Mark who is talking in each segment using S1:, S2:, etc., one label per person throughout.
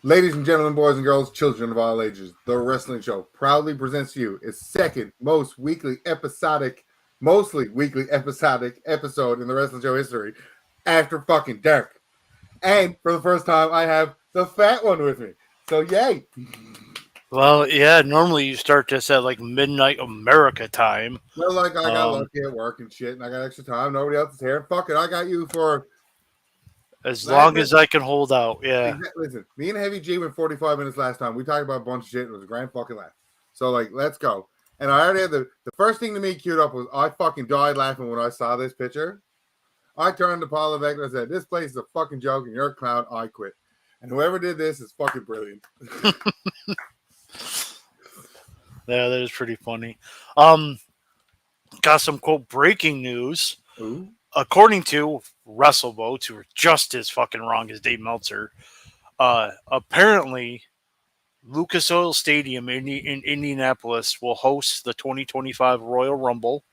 S1: Ladies and gentlemen, boys and girls, children of all ages, the Wrestling Show proudly presents to you its second mostly weekly episodic episode in the Wrestling Show history after fucking dark. And for the first time, I have the fat one with me. So, yay.
S2: Well, yeah, normally you start this at like midnight America time.
S1: Well, like, I got lucky at work and shit, and I got extra time. Nobody else is here. Fuck it, I got you for...
S2: As long as I can hold out, yeah.
S1: Listen, me and Heavy G went 45 minutes last time. We talked about a bunch of shit. It was a grand fucking laugh. So, like, let's go. And I already had the first thing to me queued up was I fucking died laughing when I saw this picture. I turned to Paul Levesque and I said, "This place is a fucking joke and you're a clown. I quit." And whoever did this is fucking brilliant.
S2: Yeah, that is pretty funny. Got some quote breaking news.
S1: Ooh.
S2: According to WrestleVotes, who are just as fucking wrong as Dave Meltzer, apparently Lucas Oil Stadium in Indianapolis will host the 2025 Royal Rumble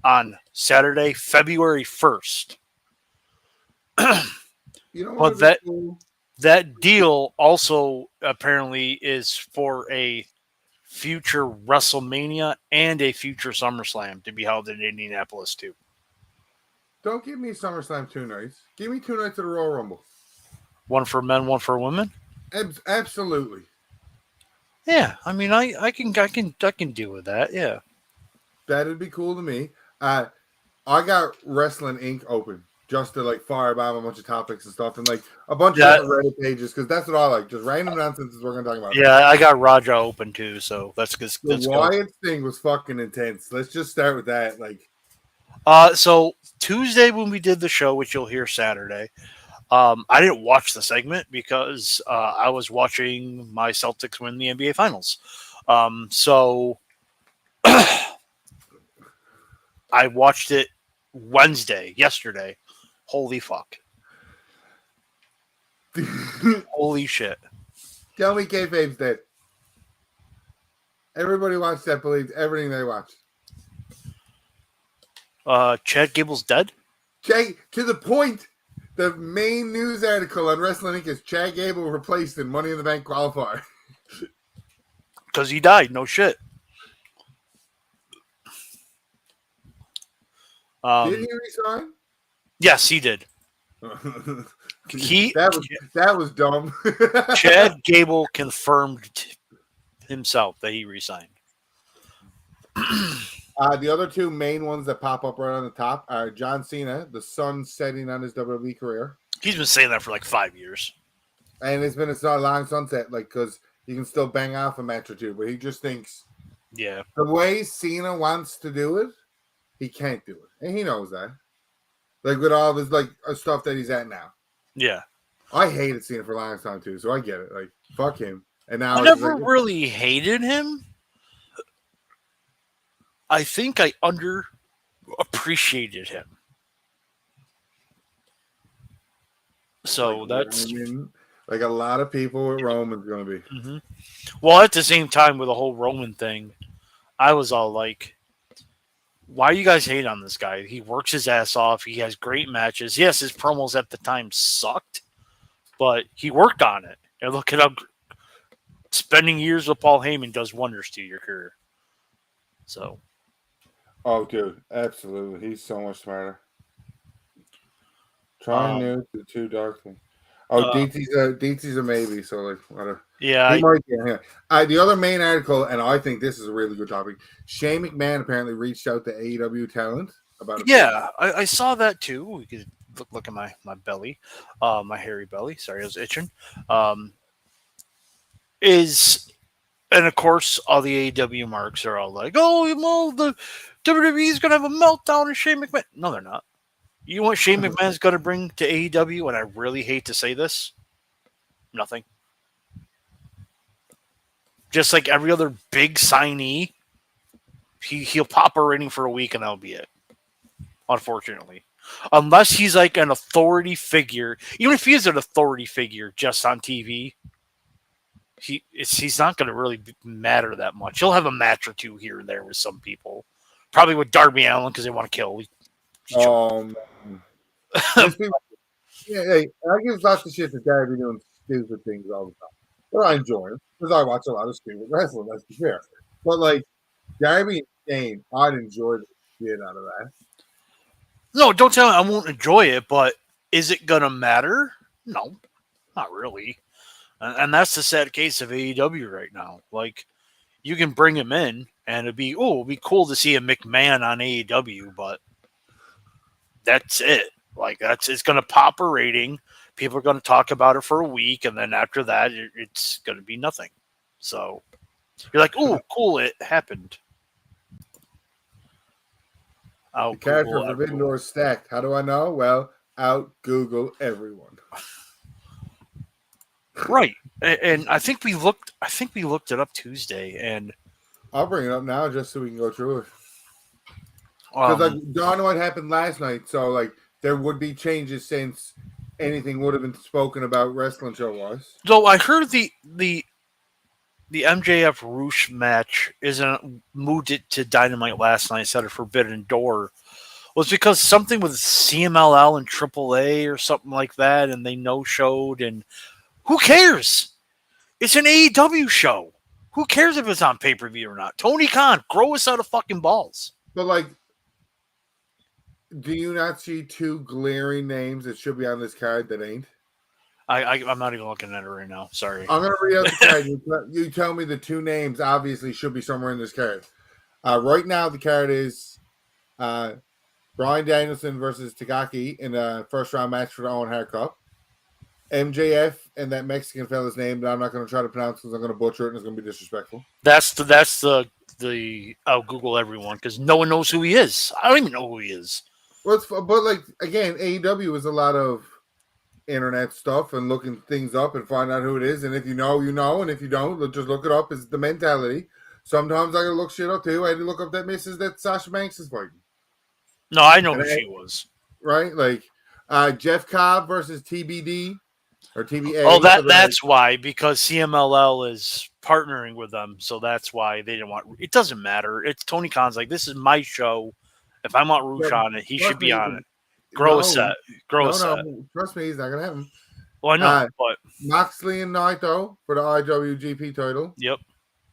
S2: on Saturday, February 1st. But that deal also apparently is for a future WrestleMania and a future SummerSlam to be held in Indianapolis too.
S1: Don't give me SummerSlam 2 nights. Give me 2 nights of the Royal Rumble.
S2: One for men, one for women.
S1: Absolutely.
S2: Yeah, I mean, I can deal with that. Yeah,
S1: that'd be cool to me. I got Wrestling Inc. open just to like firebomb a bunch of topics and stuff, and like a bunch of Reddit pages because that's what I like. Just random nonsense is what we're gonna talk about.
S2: Yeah, I got Raja open too, so that's good.
S1: The Wyatt thing was fucking intense. Let's just start with that. Like,
S2: so Tuesday when we did the show, which you'll hear Saturday, I didn't watch the segment because I was watching my Celtics win the NBA Finals. So I watched it yesterday. Holy fuck. Holy shit.
S1: Tell me kayfabe's dead. Everybody watched that, believes everything they watch.
S2: Chad Gable's dead?
S1: To the point, the main news article on Wrestling Inc. is Chad Gable replaced in Money in the Bank qualifier.
S2: Because he died, no shit.
S1: Did he resign?
S2: Yes, he did.
S1: That was dumb.
S2: Chad Gable confirmed himself that he resigned.
S1: The other two main ones that pop up right on the top are John Cena, the sun setting on his WWE career.
S2: He's been saying that for like 5 years.
S1: And it's been a long sunset, like, because you can still bang off a match or two, but he just thinks,
S2: yeah,
S1: the way Cena wants to do it, he can't do it. And he knows that. Like, with all of his, like, stuff that he's at now.
S2: Yeah.
S1: I hated Cena for a long time, too, so I get it. Like, fuck him. And now
S2: I never really hated him. I think I underappreciated him. So that's...
S1: like a lot of people with Roman's going to be.
S2: Mm-hmm. Well, at the same time with the whole Roman thing, I was all like, why you guys hate on this guy? He works his ass off. He has great matches. Yes, his promos at the time sucked, but he worked on it. And look at how spending years with Paul Heyman does wonders to your career. So.
S1: Oh, dude, absolutely. He's so much smarter. Trying new to too dark thing. Oh, DT's a maybe, so like whatever.
S2: Yeah.
S1: The other main article, and I think this is a really good topic. Shane McMahon apparently reached out to AEW talent about it.
S2: Yeah, I saw that too. We could look at my belly, my hairy belly. Sorry, I was itching. And of course, all the AEW marks are all like, "Oh, well, the WWE's gonna have a meltdown and Shane McMahon." No, they're not. You know what Shane McMahon's going to bring to AEW, and I really hate to say this? Nothing. Just like every other big signee, he'll pop a rating for a week, and that'll be it. Unfortunately. Unless he's like an authority figure. Even if he is an authority figure just on TV, he's not going to really matter that much. He'll have a match or two here and there with some people. Probably with Darby Allin because they want to kill.
S1: Yeah, I give lots of shit to Darby doing stupid things all the time. But I enjoy it because I watch a lot of stupid wrestling. Let's be fair. But like Darby and Shane, I'd enjoy the shit out of that.
S2: No, don't tell me I won't enjoy it, but is it gonna matter? No, not really. And that's the sad case of AEW right now. Like, you can bring him in, and it'd be cool to see a McMahon on AEW, but that's it. Like, it's gonna pop a rating. People are gonna talk about it for a week, and then after that, it's gonna be nothing. So you're like, oh, cool, it happened.
S1: The character of Forbidden Door stacked. How do I know? Well, out Google everyone.
S2: Right, and I think we looked it up Tuesday, and
S1: I'll bring it up now just so we can go through it. Because like Dynamite happened last night, so like there would be changes since anything would have been spoken about wrestling show wise.
S2: So I heard the MJF Roosh match isn't moved it to Dynamite last night instead of Forbidden Door was because something with CMLL and AAA or something like that, and they no-showed, and who cares? It's an AEW show. Who cares if it's on pay-per-view or not? Tony Khan, grow us out of fucking balls.
S1: But like, do you not see two glaring names that should be on this card that ain't?
S2: I'm not even looking at it right now. Sorry.
S1: I'm gonna read out the card. You tell me the two names obviously should be somewhere in this card. Right now the card is Bryan Danielson versus Takagi in a first round match for the Owen Hart Cup. MJF and that Mexican fella's name that I'm not going to try to pronounce because I'm going to butcher it and it's going to be disrespectful.
S2: That's the I'll Google everyone because no one knows who he is. I don't even know who he is.
S1: Well, but like again, AEW is a lot of internet stuff and looking things up and find out who it is. And if you know, you know, and if you don't, just look it up. Is the mentality. Sometimes I gotta look shit up too. I had to look up that missus that Sasha Banks is fighting.
S2: No, I know who she was.
S1: Right, like Jeff Cobb versus TBD or TBA.
S2: Oh, that's why, because CMLL is partnering with them, so that's why they didn't want. It doesn't matter. It's Tony Khan's like, this is my show. If I want Roosh on it, he should be on it. Grow a set.
S1: Trust me, he's not gonna happen.
S2: Well, I know, but
S1: Moxley and Naito for the IWGP title.
S2: Yep.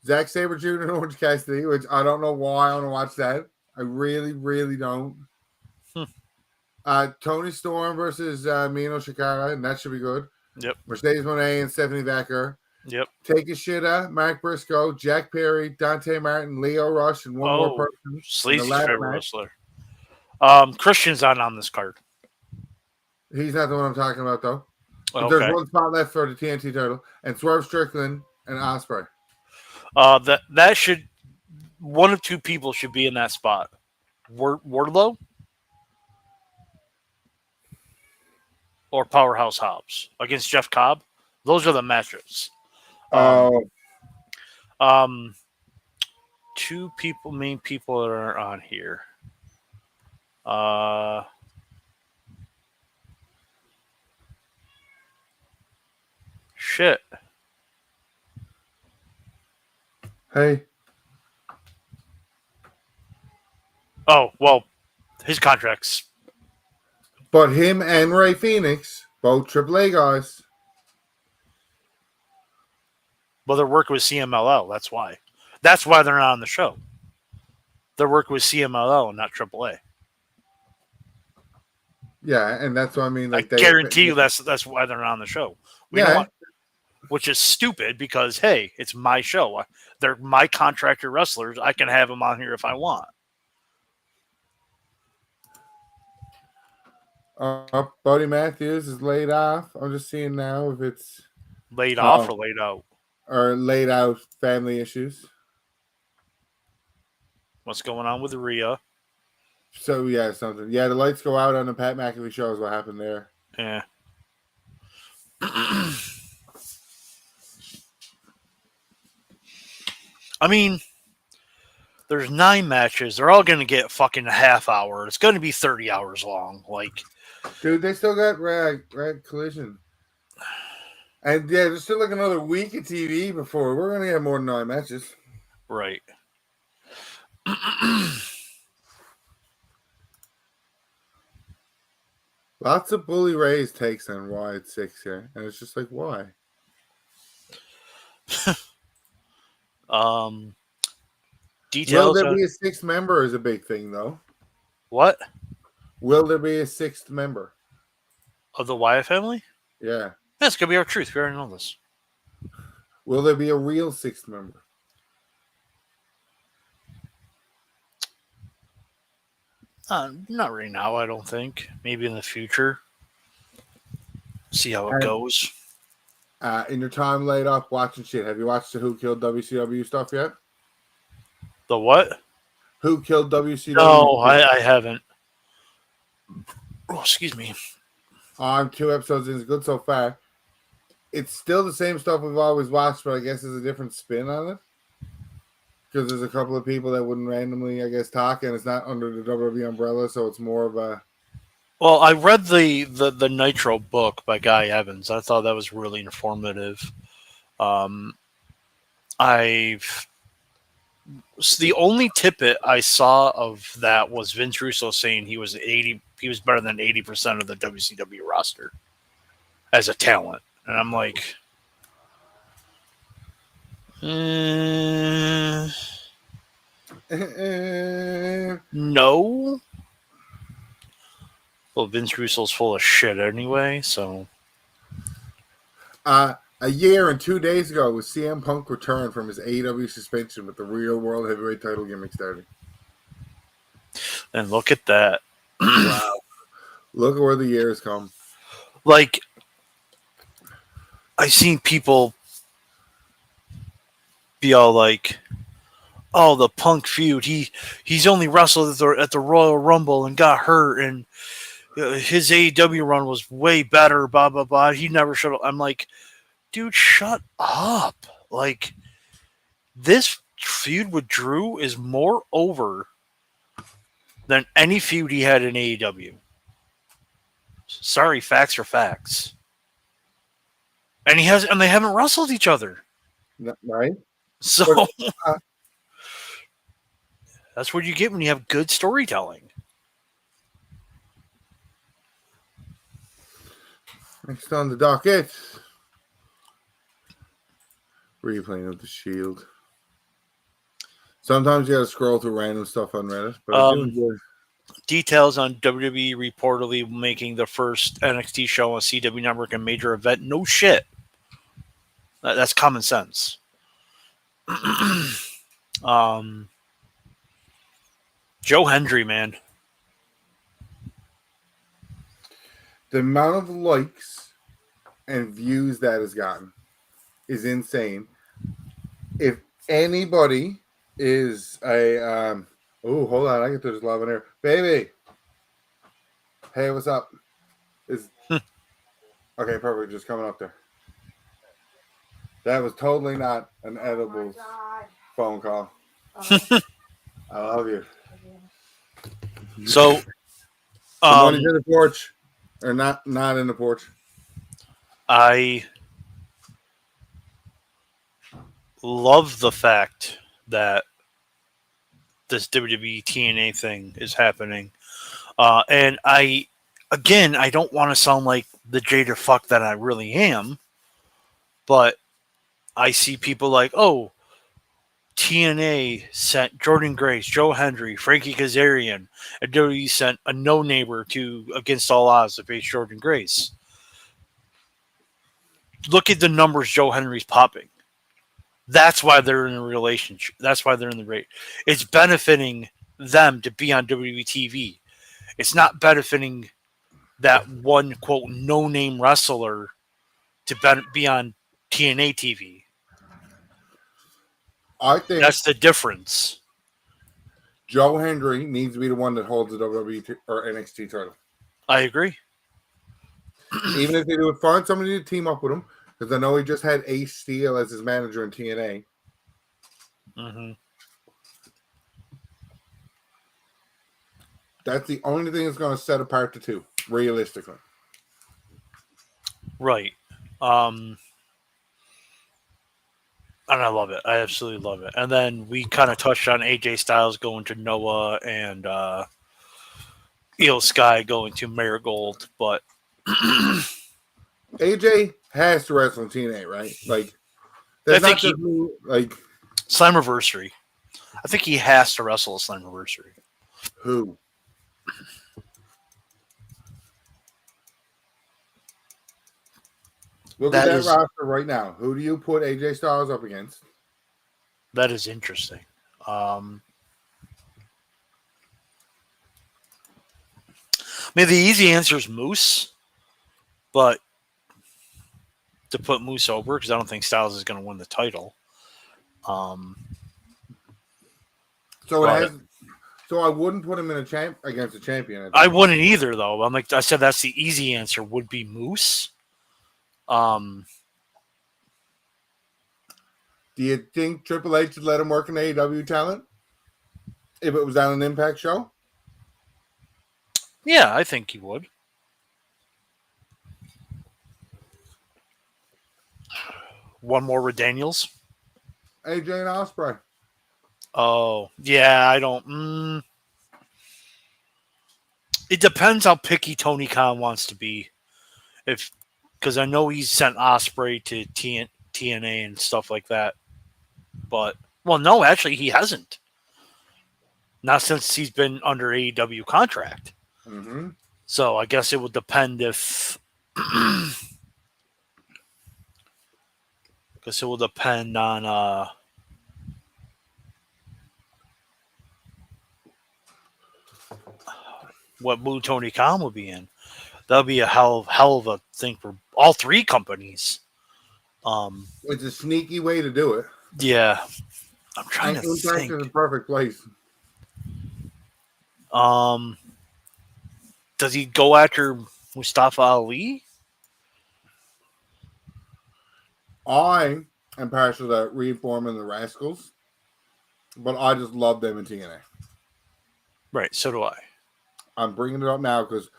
S1: Zack Sabre Jr. and Orange Cassidy, which I don't know why I want to watch that. I really, really don't. Tony Storm versus Mino Shikara, and that should be good.
S2: Yep.
S1: Mercedes Moné and Stephanie Becker.
S2: Yep.
S1: Take a Shida, Mark Briscoe, Jack Perry, Dante Martin, Leo Rush, and one more person.
S2: Sleazy's favorite wrestler. Christian's on this card.
S1: He's not the one I'm talking about, though.
S2: Okay.
S1: There's one spot left for the TNT title, and Swerve Strickland and Ospreay.
S2: That should one of two people should be in that spot. Wardlow or Powerhouse Hobbs against Jeff Cobb. Those are the matchups. Two main people that are on here. Shit.
S1: Hey.
S2: Oh, well, his contracts.
S1: But him and Ray Phoenix, both AAA guys.
S2: Well, they're working with CMLL. That's why. That's why they're not on the show. They're working with CMLL and not AAA.
S1: Yeah, and that's what I mean. Like
S2: I guarantee you that's why they're not on the show. Which is stupid because, hey, it's my show. They're my contractor wrestlers. I can have them on here if I want.
S1: Buddy Matthews is laid off. I'm just seeing now if it's
S2: laid off or laid out.
S1: Or laid out family issues.
S2: What's going on with Rhea?
S1: So, yeah, something. Yeah, the lights go out on the Pat McAfee show is what happened there.
S2: Yeah. I mean, there's 9 matches. They're all going to get fucking a half hour. It's going to be 30 hours long. Like,
S1: dude, they still got Rag Collision. And yeah, there's still like another week of TV before we're going to get more than 9 matches.
S2: Right.
S1: Lots of Bully Ray's takes on why it's 6 here. And it's just like, why?
S2: Um,
S1: Will
S2: details
S1: there
S2: on
S1: be a sixth member is a big thing, though.
S2: what
S1: Will there be a sixth member?
S2: of the Wyatt family?
S1: Yeah.
S2: That's gonna be our truth. We already know this.
S1: Will there be a real sixth member?
S2: Not right now. I don't think. Maybe in the future. See how it
S1: And
S2: goes.
S1: in your time laid up watching shit, have you watched the Who Killed WCW stuff yet?
S2: The what?
S1: Who Killed WCW?
S2: No, I haven't. Oh, excuse me.
S1: I'm 2 episodes in. It's good so far. It's still the same stuff we've always watched, but I guess there's a different spin on it. Because there's a couple of people that wouldn't randomly, I guess, talk, and it's not under the WWE umbrella, so it's more of a.
S2: Well, I read the Nitro book by Guy Evans. I thought that was really informative. I've the only tidbit I saw of that was Vince Russo saying he was better than 80% of the WCW roster as a talent, and I'm like, no. Well, Vince Russo's full of shit anyway, so.
S1: A year and 2 days ago was CM Punk returned from his AEW suspension with the real world heavyweight title gimmick starting.
S2: And look at that.
S1: Wow. Look at where the years come.
S2: Like, I've seen people be all like, "Oh, the Punk feud. He's only wrestled at the Royal Rumble and got hurt, and his AEW run was way better." Blah blah blah. He never showed up. I'm like, dude, shut up. Like, this feud with Drew is more over than any feud he had in AEW. Sorry, facts are facts. And they haven't wrestled each other.
S1: Right?
S2: So
S1: But,
S2: that's what you get when you have good storytelling.
S1: next on the docket, replaying of the Shield. Sometimes you gotta scroll through random stuff on Reddit, but I do enjoy.
S2: Details on WWE reportedly making the first NXT show on CW Network a major event. No shit. That's common sense. Joe Hendry, man.
S1: The amount of likes and views that has gotten is insane. If anybody is a oh, hold on, I get there's love in here. Baby. Hey, what's up? Is okay, perfect, just coming up there. That was totally not an edible phone call. I love you.
S2: So
S1: Somebody's in the porch. Or not in the porch.
S2: I love the fact that this WWE TNA thing is happening. And I don't want to sound like the jaded fuck that I really am, but I see people like, oh, TNA sent Jordan Grace, Joe Hendry, Frankie Kazarian, and WWE sent a no neighbor to Against All Odds to face Jordan Grace. Look at the numbers Joe Henry's popping. That's why they're in a relationship. That's why they're in the rate. It's benefiting them to be on WWE TV. It's not benefiting that one quote no name wrestler to be on TNA TV.
S1: I think
S2: That's the difference.
S1: Joe Hendry needs to be the one that holds the WWE or NXT title.
S2: I agree.
S1: Even if they do it, find somebody to team up with him, because I know he just had Ace Steel as his manager in TNA.
S2: Mm-hmm.
S1: That's the only thing that's going to set apart the two, realistically.
S2: Right. And I love it. I absolutely love it. And then we kind of touched on AJ Styles going to Noah and Eel Sky going to Marigold, but
S1: AJ has to wrestle in TNA, right? Like, There's
S2: think
S1: not just me, like
S2: Slammiversary. I think he has to wrestle a Slammiversary.
S1: who. Look at
S2: That
S1: that
S2: is
S1: roster right now. Who do you put AJ Styles up against?
S2: interesting. I mean, the easy answer is Moose, but to put Moose over because I don't think Styles is going to win the title.
S1: So it
S2: But
S1: has. So I wouldn't put him in against a champion.
S2: I wouldn't either, though. I'm like I said, that's the easy answer. Would be Moose.
S1: Do you think Triple H would let him work in AEW talent if it was on an Impact show?
S2: Yeah, I think he would. One more with Daniels.
S1: AJ and Ospreay.
S2: Oh, yeah, I don't. It depends how picky Tony Khan wants to be. Because I know he's sent Osprey to TNA and stuff like that. But, well, no, actually, he hasn't. Not since he's been under AEW contract.
S1: Mm-hmm.
S2: So I guess it would depend if. Because it will depend on what mood Tony Khan will be in. That'll be a hell of a thing for all three companies.
S1: It's a sneaky way to do it.
S2: Yeah, I'm trying
S1: And
S2: to
S1: Impact
S2: think.
S1: is a perfect place.
S2: Does he go after Mustafa Ali?
S1: I am partial to reforming the Rascals, but I just love them in TNA.
S2: Right, so do I.
S1: I'm bringing it up now because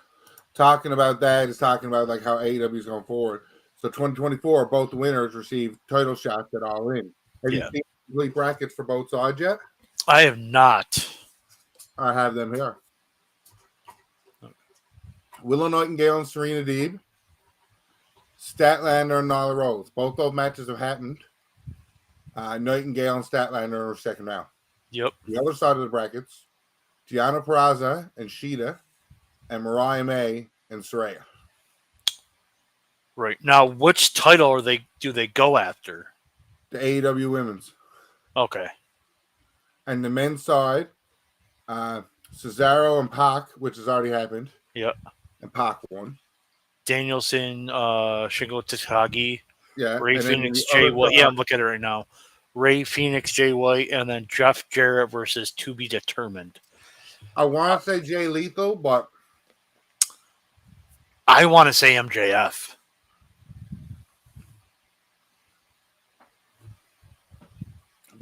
S1: talking about that is talking about like how AEW is going forward. So 2024, both the winners receive title shots at All In. Have you seen complete brackets for both sides yet?
S2: I have not.
S1: I have them here. Willow Nightingale and Serena Deeb. Statlander and Nyla Rose. Both those matches have happened. Nightingale and Statlander are second round.
S2: Yep.
S1: The other side of the brackets, Gianna Peraza and Sheeta, and Mariah May and Saraya.
S2: Right. Now, which title do they go after?
S1: The AEW Women's.
S2: Okay.
S1: And the men's side, Cesaro and Pac, which has already happened.
S2: Yep.
S1: And Pac won.
S2: Danielson, Shingo Takagi,
S1: Yeah.
S2: Ray Phoenix, Jay White. Yeah, I'm looking at it right now. Ray Phoenix, Jay White, and then Jeff Jarrett versus To Be Determined.
S1: I want to say Jay Lethal, but
S2: I want to say MJF.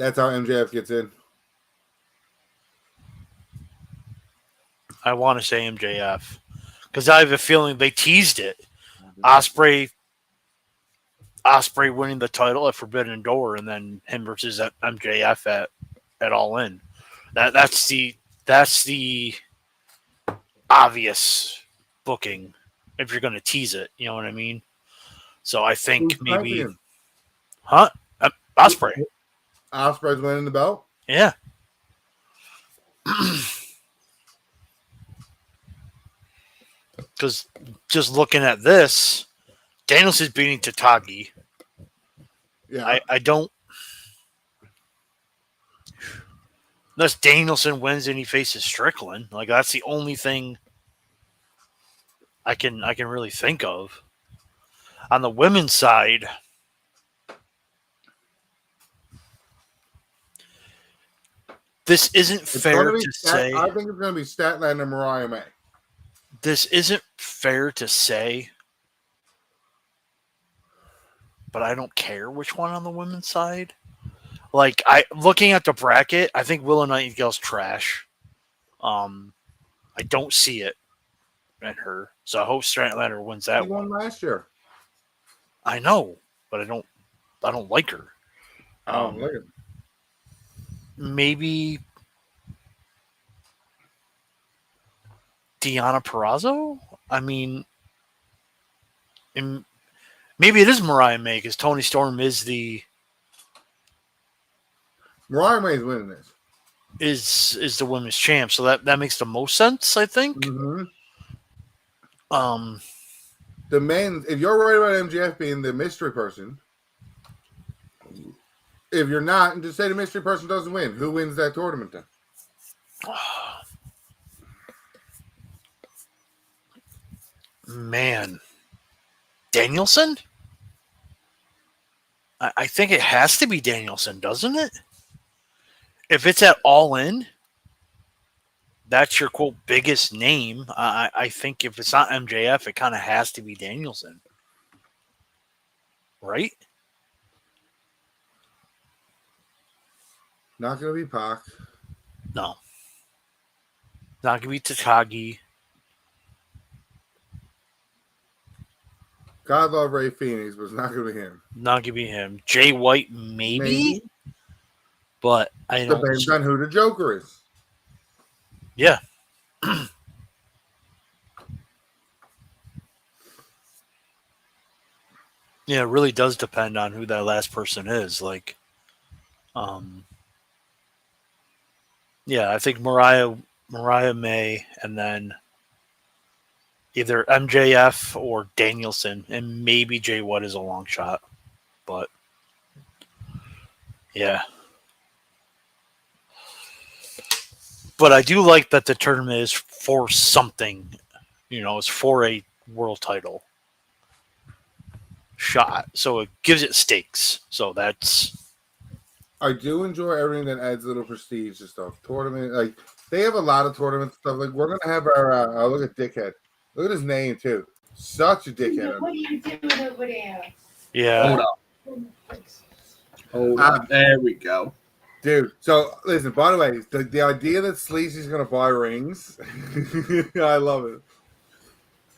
S1: that's how MJF gets in.
S2: I want to say MJF because I have a feeling they teased it. Osprey winning the title at Forbidden Door, and then him versus MJF at All In. That's the obvious booking if you're going to tease it. You know what I mean? So I think
S1: Who's
S2: maybe,
S1: champion?
S2: huh? Osprey.
S1: Osprey's winning the belt.
S2: Yeah. Because just looking at this, Danielson's beating Tatagi.
S1: Yeah.
S2: I don't. Unless Danielson wins and he faces Strickland, like that's the only thing I can really think of. On the women's side, this isn't fair to say.
S1: I think it's going to be Statlander and Mariah May.
S2: This isn't fair to say, but I don't care which one on the women's side. Like looking at the bracket, I think Willow Nightingale's trash. I don't see it in her, so I hope Statlander wins that
S1: She won
S2: one.
S1: last year.
S2: I know, but I don't like her.
S1: Look at
S2: Maybe Deonna Purrazzo? I mean, maybe it is Mariah May because Tony Storm is the
S1: Mariah May's winning this.
S2: Is the women's champ, so that makes the most sense, I think.
S1: Mm-hmm.
S2: Um,
S1: The men's, if you're worried about MJF being the mystery person, if you're not, and just say the mystery person doesn't win, who wins that tournament then?
S2: man, Danielson. I think it has to be Danielson, doesn't it? If it's at All In, that's your quote biggest name. I think if it's not MJF, it kind of has to be Danielson, right?
S1: Not going to be Pac.
S2: No, not gonna be Takagi.
S1: God love Ray Phoenix, but it's not going to be him.
S2: Not gonna be him. Jay White, maybe. But I don't.
S1: Depends on who the Joker is.
S2: Yeah. Yeah, it really does depend on who that last person is. Like, yeah, I think Mariah May, and then either MJF or Danielson, and maybe Jay White is a long shot. But yeah. But I do like that the tournament is for something. It's for a world title shot. So it gives it stakes. So that's...
S1: I do enjoy everything that adds a little prestige to stuff. Tournament, like, they have a lot of tournament stuff. Like, we're going to have our, look at Dickhead. Look at his name, too. Such a dickhead.
S3: What are you doing over there?
S2: Yeah.
S4: Hold up. There we go.
S1: Dude, so listen, by the way, the idea that Sleazy's going to buy rings, I love it.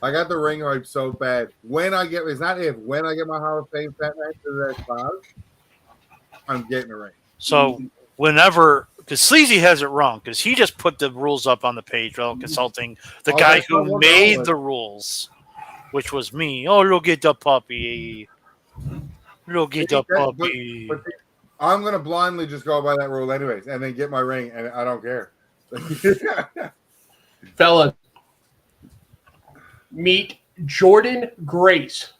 S1: I got the ring hype so bad. When I get my Hall of Fame fat match to that class, I'm getting a ring.
S2: So whenever, because Sleazy has it wrong, because he just put the rules up on the page while consulting the guy who made the rules, which was me. Oh, look at the puppy. Look at the puppy.
S1: But I'm going to blindly just go by that rule anyways, and then get my ring, and I don't care.
S4: Fellas, meet Jordan Grace.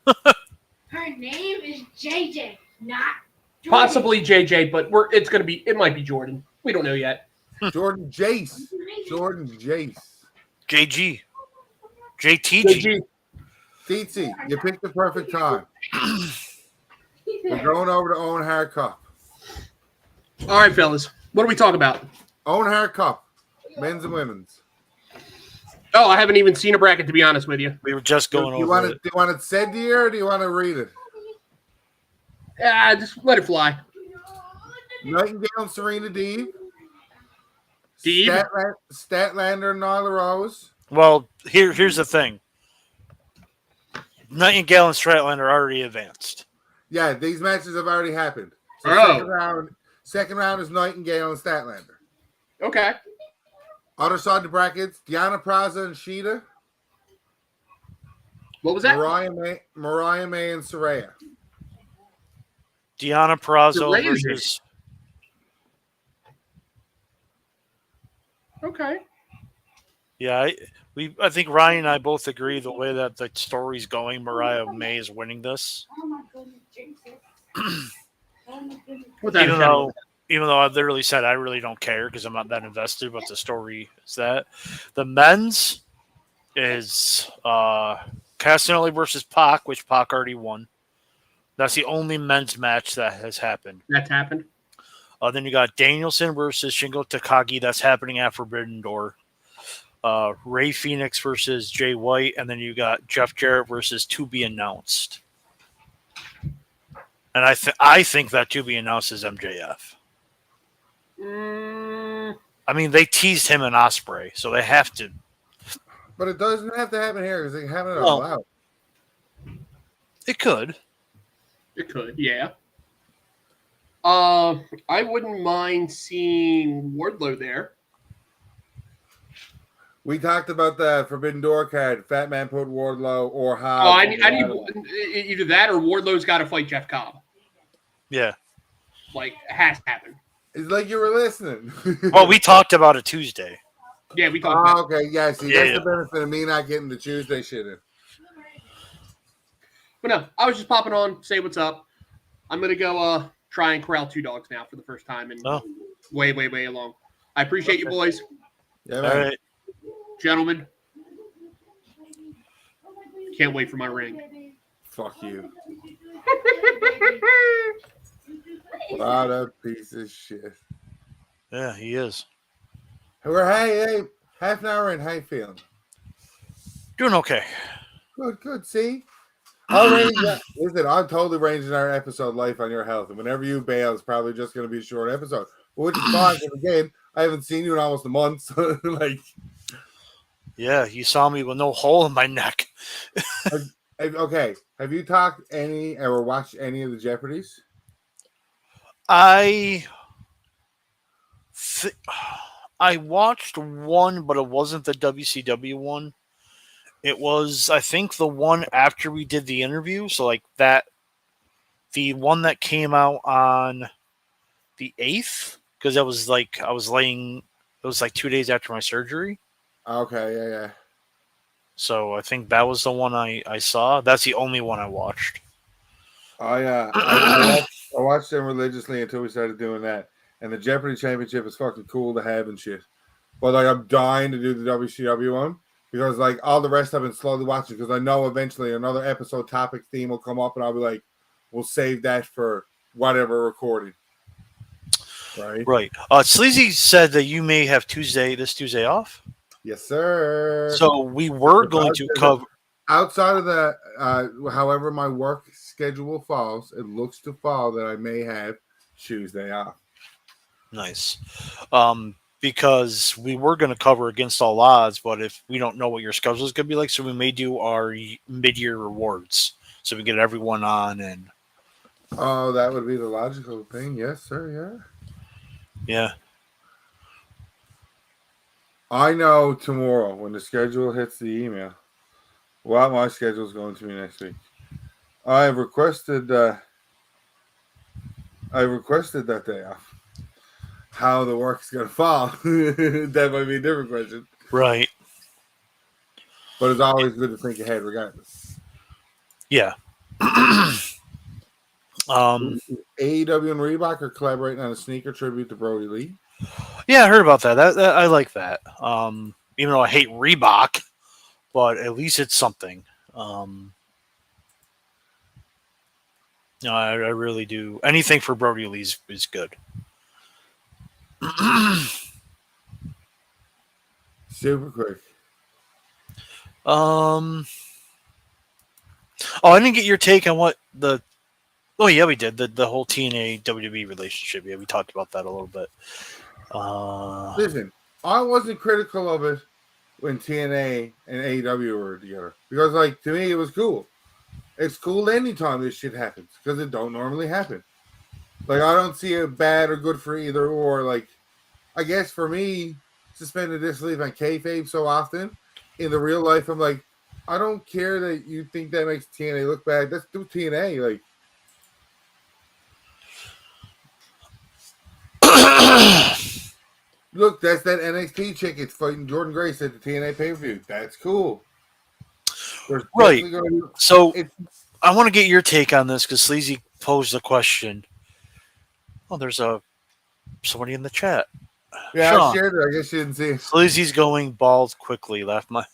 S3: Her name is JJ, not Jordan.
S4: Possibly JJ, but it might be Jordan. We don't know yet.
S1: Jordan Jace.
S2: JG. JTG.
S1: DT, you picked the perfect time. We're going over to Owen Hare Cup.
S4: All right, fellas. What do we talk about?
S1: Owen Hare Cup, men's and women's.
S4: Oh, I haven't even seen a bracket, to be honest with you.
S2: We were just going over it.
S1: Do you want it said here, or do you want to read it?
S4: Just let it fly.
S1: Nightingale and Serena Deeb.
S4: Deeb?
S1: Statlander and Nyla Rose.
S2: Well, here's the thing. Nightingale and Stratlander are already advanced.
S1: Yeah, these matches have already happened. So second round is Nightingale and Statlander.
S4: Okay.
S1: Other side of the brackets, Deanna Praza and Sheeta.
S4: What was that?
S1: Mariah May and Saraya.
S2: Deanna Purrazzo
S4: Saraya
S2: versus...
S4: Okay.
S2: Yeah, I think Ryan and I both agree the way that the story's going, Mariah May is winning this.
S3: Oh my goodness, Jesus. Oh my goodness.
S2: Even though I literally said I really don't care because I'm not that invested, but the story is that. The men's is Castanelli versus Pac, which Pac already won. That's the only men's match that has happened.
S4: That's happened.
S2: Then you got Danielson versus Shingo Takagi. That's happening at Forbidden Door. Ray Phoenix versus Jay White. And then you got Jeff Jarrett versus To Be Announced. And I think that To Be Announced is MJF. I mean, they teased him in Osprey, so they have to.
S1: But it doesn't have to happen here because they haven't allowed.
S2: It could.
S4: It could, yeah. I wouldn't mind seeing Wardlow there.
S1: We talked about the Forbidden Door card. Fat Man put Wardlow or how.
S4: I need either that or Wardlow's got to fight Jeff Cobb.
S2: Yeah.
S4: Like, it has to happen.
S1: It's like you were listening.
S2: Well, we talked about it Tuesday.
S4: Yeah, we talked about
S1: Okay, yeah. See,
S2: Yeah,
S1: that's
S2: yeah.
S1: the benefit of me not getting the Tuesday shit in.
S4: But no, I was just popping on, say what's up. I'm gonna go try and corral 2 dogs now for the first time in
S2: Oh.
S4: way along. I appreciate you boys,
S1: Yeah,
S2: All
S1: man.
S2: right.
S4: gentlemen. Can't wait for my ring.
S1: Fuck you. What a piece of shit.
S2: Yeah, he is.
S1: Hey, half an hour in. How you feeling?
S2: Doing okay.
S1: Good. See, I'll range that. Listen, I'm totally ranging our episode life on your health, and whenever you bail, it's probably just going to be a short episode, which is fine. Because again, I haven't seen you in almost a month, so like,
S2: Yeah, you saw me with no hole in my neck.
S1: okay. Have you talked any or watched any of the Jeopardies?
S2: I watched one, but it wasn't the WCW one. It was, I think, the one after we did the interview. So like that, the one that came out on the 8th, because I was like, I was laying. It was like 2 days after my surgery.
S1: Okay, yeah.
S2: So I think that was the one I saw. That's the only one I watched.
S1: I watched them religiously until we started doing that, and the Jeopardy Championship is fucking cool to have and shit. But like, I'm dying to do the WCW one because like all the rest I've been slowly watching because I know eventually another episode topic theme will come up, and I'll be like, we'll save that for whatever recording. Right.
S2: Right. Sleazy said that you may have this Tuesday off.
S1: Yes, sir.
S2: So we were going to cover.
S1: Outside of the, however my work schedule falls, it looks to fall that I may have Tuesday off.
S2: Nice. Because we were going to cover Against All Odds, but if we don't know what your schedule is going to be like, so we may do our mid-year rewards, so we get everyone on and.
S1: Oh, that would be the logical thing. Yes, sir.
S2: Yeah.
S1: I know tomorrow when the schedule hits the email what my schedule is going to be next week. I requested that day off. How the work's going to fall, that might be a different question.
S2: Right.
S1: But it's always good to think ahead regardless.
S2: Yeah.
S1: AEW and Reebok are collaborating on a sneaker tribute to Brody Lee.
S2: Yeah, I heard about that. That I like that. Even though I hate Reebok, but at least it's something. No, I really do. Anything for Brody Lee is good.
S1: Super quick.
S2: Oh, I didn't get your take on what the. Oh yeah, we did the whole TNA WWE relationship. Yeah, we talked about that a little bit.
S1: Listen, I wasn't critical of it when TNA and AEW were together because, like, to me, it was cool. It's cool anytime this shit happens because it don't normally happen. Like, I don't see it bad or good for either or. Like, I guess for me, suspended disbelief on kayfabe so often in the real life, I'm like, I don't care that you think that makes TNA look bad. Let's do TNA. Like, look, that's that NXT chick. It's fighting Jordan Grace at the TNA pay-per-view. That's cool.
S2: Right. So I want to get your take on this because Sleazy posed the question. Oh, there's somebody in the chat.
S1: Yeah,
S2: Sean.
S1: I shared it. I guess you didn't see it.
S2: Sleazy's going bald quickly. Left my.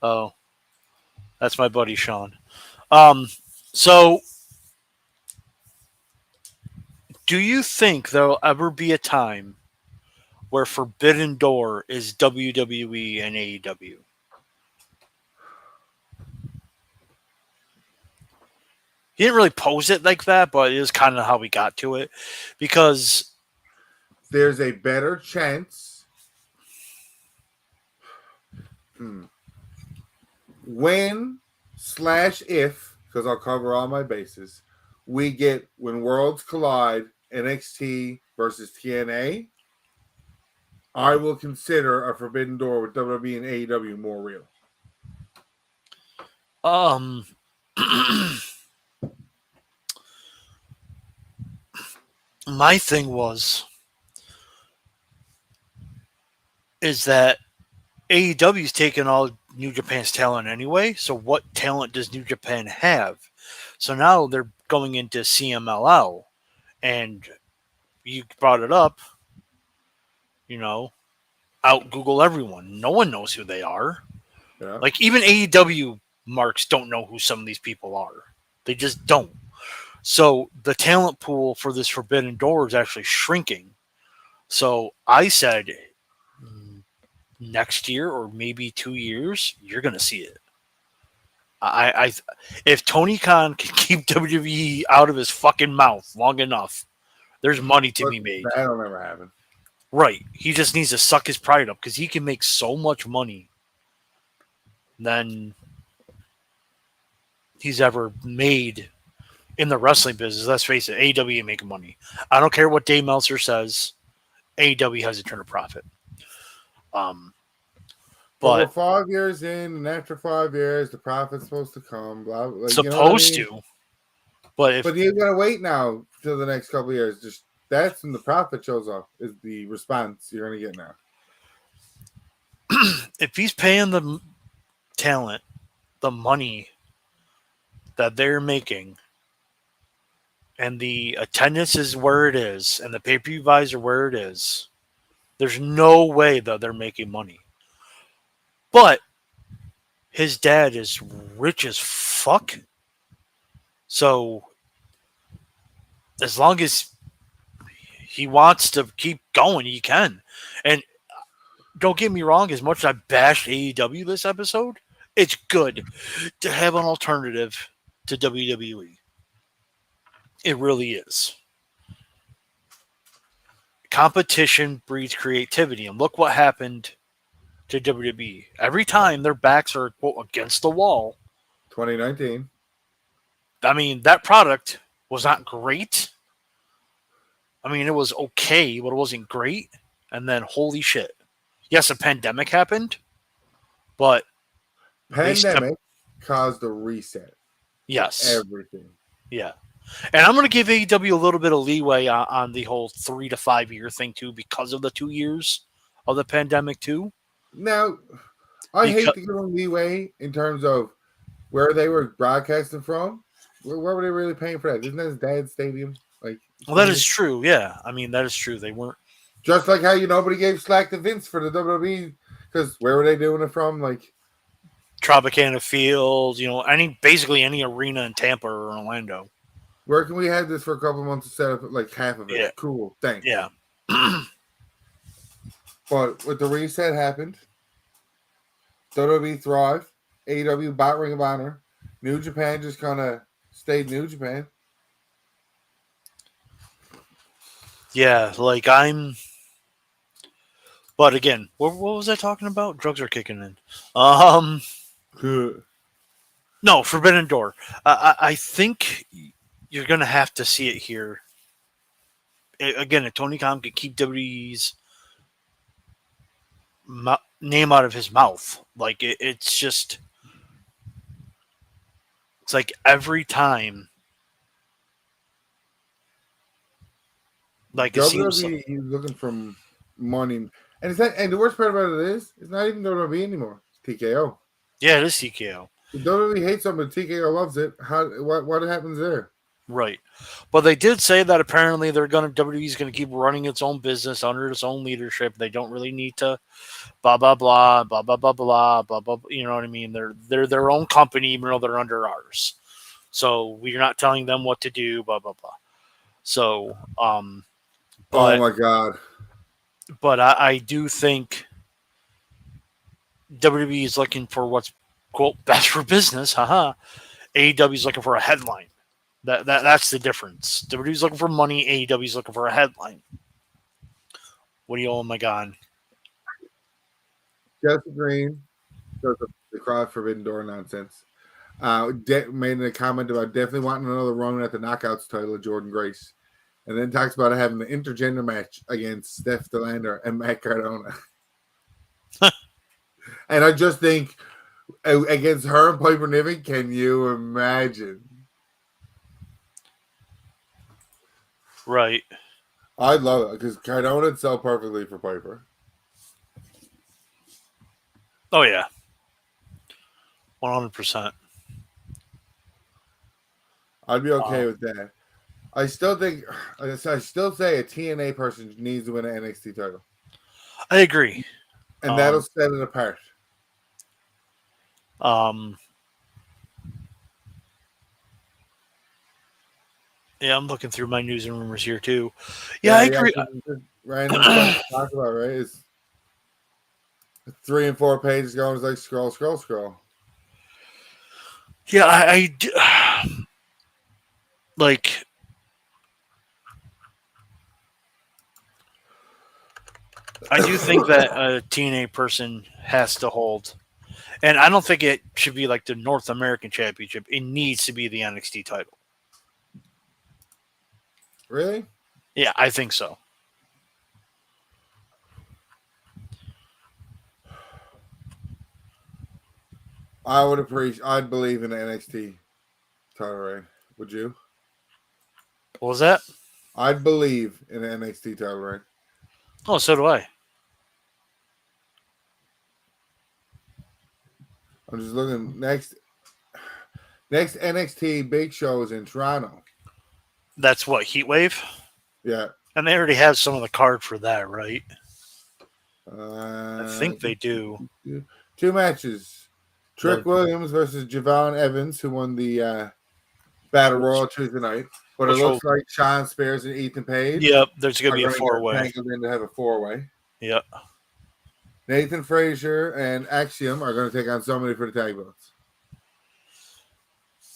S2: Oh, that's my buddy Sean. So, do you think there'll ever be a time where Forbidden Door is WWE and AEW? He didn't really pose it like that, but it is kind of how we got to it. Because
S1: there's a better chance when/if, because I'll cover all my bases, we get When Worlds Collide NXT versus TNA, I will consider a Forbidden Door with WWE and AEW more real.
S2: My thing is that AEW's taken all New Japan's talent anyway. So what talent does New Japan have? So now they're going into CMLL, and you brought it up. You know, out Google everyone. No one knows who they are.
S1: Yeah.
S2: Like even AEW marks don't know who some of these people are. They just don't. So the talent pool for this Forbidden Door is actually shrinking. So I said next year or maybe 2 years, you're going to see it. If Tony Khan can keep WWE out of his fucking mouth long enough, there's money to be made.
S1: That'll never happen.
S2: Right. He just needs to suck his pride up because he can make so much money than he's ever made in the wrestling business. Let's face it, AEW ain't making money. I don't care what Dave Meltzer says. AEW has a turn of profit.
S1: But we're
S2: But
S1: 5 years in, and after 5 years, the profit's supposed to come. Blah, like,
S2: supposed
S1: you know what I mean?
S2: to. But if
S1: But you gotta wait now till the next couple of years. Just that's when the profit shows up. Is the response you're gonna get now?
S2: if he's paying the talent the money that they're making, and the attendance is where it is, and the pay-per-view buys are where it is, there's no way that they're making money. But his dad is rich as fuck. So as long as he wants to keep going, he can. And don't get me wrong, as much as I bashed AEW this episode, it's good to have an alternative to WWE. It really is. Competition breeds creativity. And look what happened to WWE. Every time their backs are, quote, against the wall,
S1: 2019.
S2: I mean, that product was not great. I mean, it was okay, but it wasn't great. And then, holy shit. Yes, a pandemic happened, but
S1: Pandemic caused a reset.
S2: yes.
S1: Everything.
S2: Yeah. And I'm going to give AEW a little bit of leeway on the whole 3 to 5 year thing, too, because of the 2 years of the pandemic, too.
S1: Now, I hate to give them leeway in terms of where they were broadcasting from. Where were they really paying for that? Isn't that his dad's stadium? Like,
S2: Well, that is true. Yeah. I mean, that is true. They weren't.
S1: just like how nobody gave slack to Vince for the WWE because where were they doing it from? Like
S2: Tropicana Field, basically any arena in Tampa or Orlando.
S1: Where can we have this for a couple months to set up like half of it?
S2: Yeah.
S1: Cool. Thanks.
S2: Yeah.
S1: But with the reset happened, WWE thrived, AEW bought Ring of Honor, New Japan just kind of stayed New Japan.
S2: Yeah, but again, what was I talking about? Drugs are kicking in. No, Forbidden Door. I think you're going to have to see it here. Again, if Tony Khan could keep WWE's name out of his mouth, it's like every time. Like
S1: WWE is looking for money, and it's not, and the worst part about it is it's not even WWE anymore. It's TKO.
S2: Yeah, it is TKO.
S1: If WWE hates something, TKO loves it. What happens there?
S2: Right, but they did say that apparently WWE's going to keep running its own business under its own leadership. They don't really need to, blah blah blah blah blah blah blah blah blah. You know what I mean? They're their own company, even though they're under ours. So we're not telling them what to do. Blah blah blah. So
S1: But, oh my god!
S2: But I do think WWE is looking for what's quote best for business. Haha. AEW is looking for a headline. That's the difference. WWE is looking for money. AEW is looking for a headline. What do you? Oh my god!
S1: Jesse Green, the crowd Forbidden Door nonsense. Made a comment about definitely wanting another run at the Knockouts title of Jordan Grace. And then talks about having an intergender match against Steph DeLander and Matt Cardona. And I just think against her and Piper Niven, can you imagine?
S2: Right.
S1: I'd love it because Cardona would sell perfectly for Piper.
S2: Oh yeah, 100%.
S1: I'd be okay
S2: Wow.
S1: with that. I still think, I still say a TNA person needs to win an NXT title,
S2: I agree.
S1: and that'll set it apart.
S2: Yeah, I'm looking through my news and rumors here too. Yeah, I agree.
S1: Random stuff to talk about, right? It's 3 and 4 pages going. It's like scroll, scroll, scroll.
S2: Yeah, like. I do think that a TNA person has to hold, and I don't think it should be like the North American Championship. It needs to be the NXT title.
S1: Really?
S2: Yeah, I think so.
S1: I would appreciate. I'd believe in the NXT title reign. Would you?
S2: What was that?
S1: I'd believe in the NXT title reign.
S2: Oh, so do I.
S1: I'm just looking next. Next NXT big show is in Toronto.
S2: That's what, Heatwave?
S1: Yeah.
S2: And they already have some of the card for that, right?
S1: I
S2: I think they do.
S1: 2 matches. Trick Williams versus Javon Evans, who won the Battle Royal Tuesday night. But it looks like Sean Spears and Ethan Page.
S2: Yep, there's going to be a 4-way.
S1: Tangled in to have a 4-way.
S2: Yep.
S1: Nathan Frazier and Axiom are going to take on somebody for the tag belts.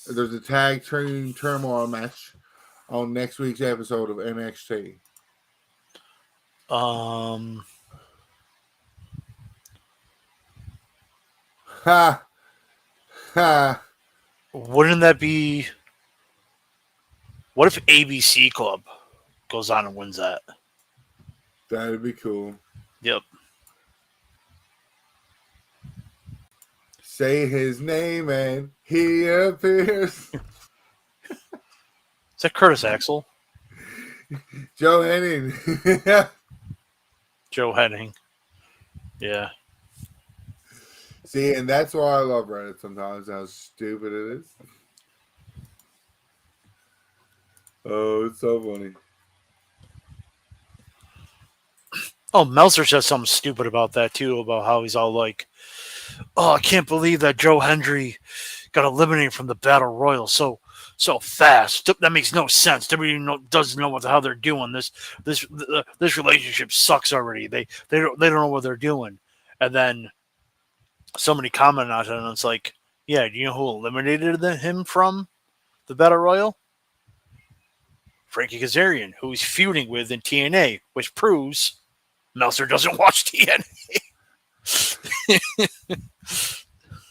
S1: There's a tag team turmoil match on next week's episode of NXT. Ha! Ha!
S2: Wouldn't that be... What if ABC Club goes on and wins that?
S1: That'd be cool.
S2: Yep.
S1: Say his name and he appears.
S2: Is that Curtis Axel?
S1: Joe Henning.
S2: Joe Henning. Yeah.
S1: See, and that's why I love Reddit sometimes, how stupid it is. Oh, it's so funny.
S2: Oh, Meltzer says something stupid about that, too, about how he's all like, oh, I can't believe that Joe Hendry got eliminated from the Battle Royal so fast. That makes no sense. WWE doesn't know what the hell they're doing. This relationship sucks already. They don't know what they're doing. And then somebody commented on it, and it's like, yeah, do you know who eliminated him from the Battle Royal? Frankie Kazarian, who he's feuding with in TNA, which proves Meltzer doesn't watch TNA.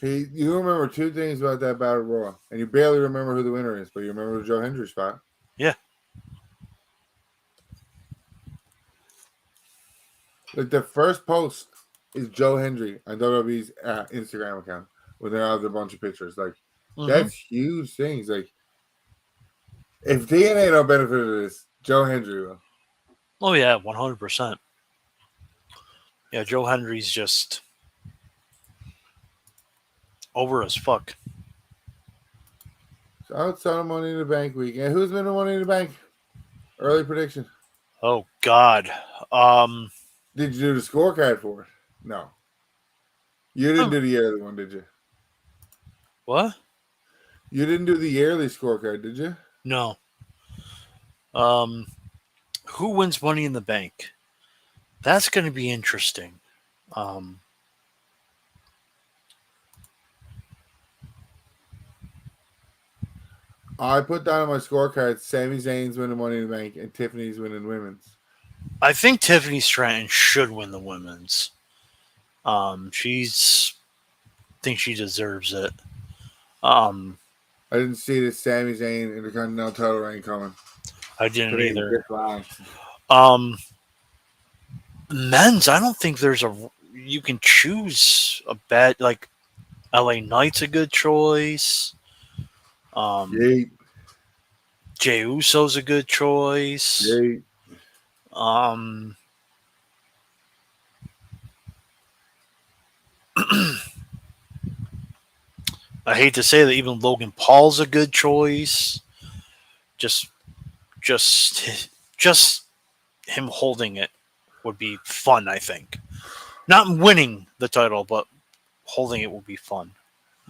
S1: You remember 2 things about that Battle Royal, and you barely remember who the winner is, but you remember Joe Hendry's spot.
S2: Yeah.
S1: Like the first post is Joe Hendry on WWE's Instagram account when they have a bunch of pictures. Like that's huge things. Like if TNA don't benefit of this, Joe Hendry will.
S2: Oh yeah, 100%. Yeah, Joe Hendry's just over as fuck.
S1: So outside of Money in the Bank weekend, who's been in Money in the Bank? Early prediction.
S2: Oh God.
S1: Did you do the scorecard for it? No. You didn't do the yearly one, did you?
S2: What?
S1: You didn't do the yearly scorecard, did you?
S2: No. Who wins Money in the Bank? That's going to be interesting.
S1: I put down on my scorecard Sami Zayn's winning Money in the Bank and Tiffany's winning women's.
S2: I think Tiffany Stratton should win the women's. I think she deserves it.
S1: I didn't see the Sami Zayn Intercontinental title reign coming.
S2: I didn't either. Men's, I don't think you can choose a bad, like LA Knight's a good choice. Jey Uso's a good choice. Um, I hate to say that even Logan Paul's a good choice. Just, just him holding it would be fun. I think not winning the title, but holding it would be fun.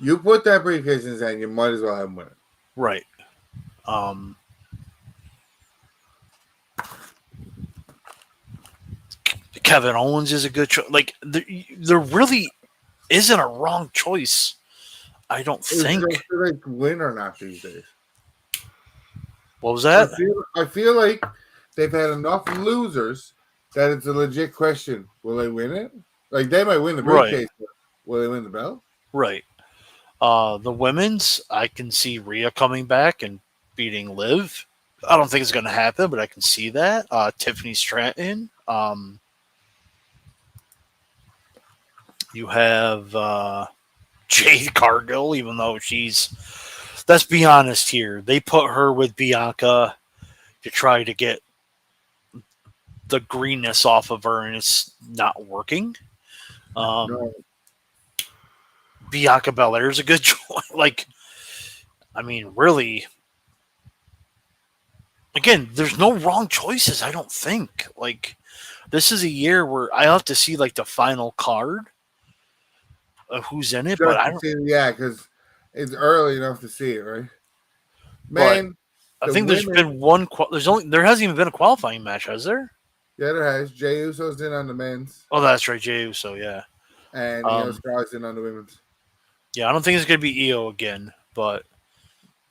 S1: You put that briefcase in his hand, you might as well have him win it.
S2: Right. Kevin Owens is a good choice. Like there really isn't a wrong choice. I don't think.
S1: It's just like win or not these days.
S2: What was that?
S1: I feel like they've had enough losers that it's a legit question. Will they win it? Like they might win the briefcase. But will they win the belt?
S2: Right. The women's, I can see Rhea coming back and beating Liv. I don't think it's going to happen, but I can see that. Tiffany Stratton. You have Jade Cargill, even though let's be honest here. They put her with Bianca to try to get the greenness off of her, and it's not working.
S1: No.
S2: Bianca Belair is a good choice. Like, I mean, really, again, there's no wrong choices, I don't think. Like, this is a year where I have to see, like, the final card of who's in it, but I don't.
S1: Yeah, because it's early enough to see it, right? Man,
S2: I think there's been one. There hasn't even been a qualifying match, has there?
S1: Yeah, there has. Jey Uso's in on the men's.
S2: Oh, that's right, Jey Uso, yeah.
S1: And Io Sky's in on the women's.
S2: Yeah, I don't think it's going to be Io again, but